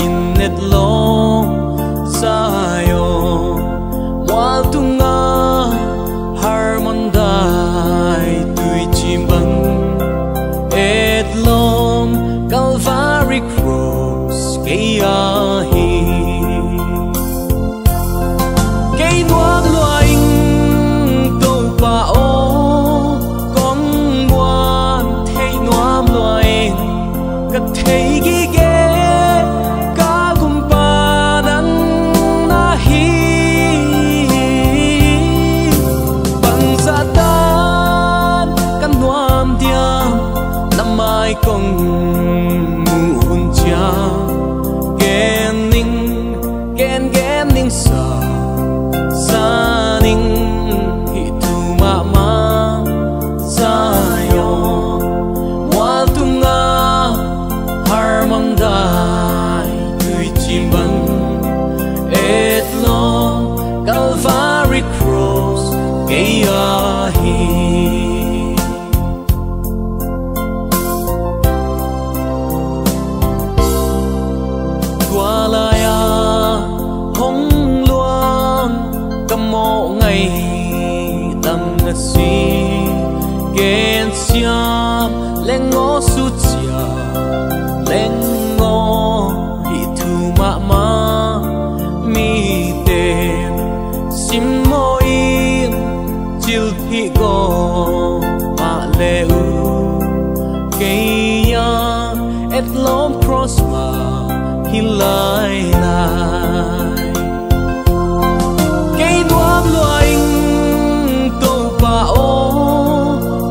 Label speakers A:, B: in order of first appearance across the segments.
A: innet lo sayo waltunga harmondai tui chimbang etlom Calvary cross keyahi kei nuam loing to pa o kong wan thei nuam loing ka thei gi ge ka kum pa nang na hi bang sa tan kan nuam diam na mai kong mun cha gen ning sa ning hi tu ma ma sa yo wal tu nga harmondai tui chimbang et long Calvary cross keyahi Tualaya hong luang kamo ngày tâm si gen siam leng ngô su chia leng ngô hi thu ma ma mi tem sim mo in chil hi go ma le u ke ya et lom prosper hi lai lai cây nuam loing tô pa o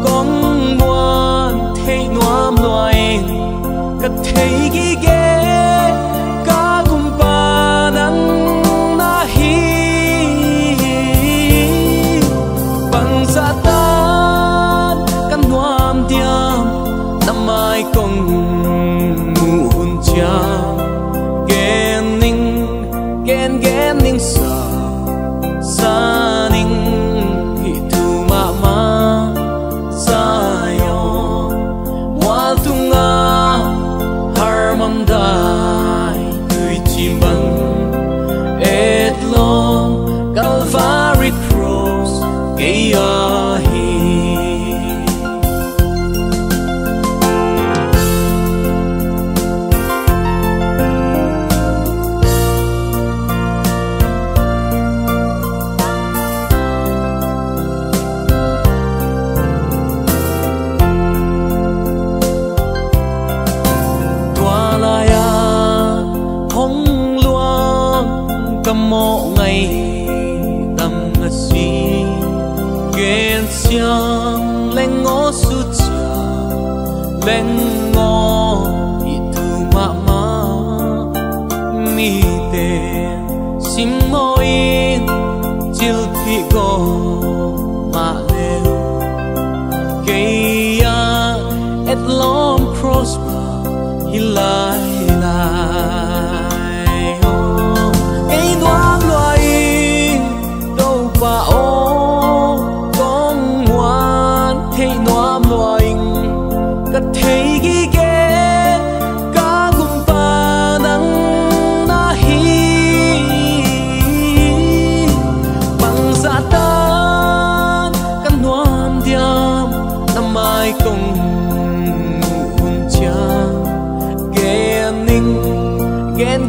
A: kong muan thei nuam loing ka thei gi ge ka kum pa nang na hi bang sa tan kan nuam diam na mai kong mun cha gen ning sa ning hi tu ma ma sa yo wal tu nga harmondai tui chimbang et long Calvary cross keyahi mo ngày tâm si gen siang leng ngô su chia leng ngô hi tu ma ma mi te sim mo in chil thi go ma le ke ya et lom prosper hi lai lai cây nuam loing đâu pa o kong muan thei nuam loing ka thei gi ge ka kum pa nang na hi bang sa tan kan nuam diam na mai kong mun cha gen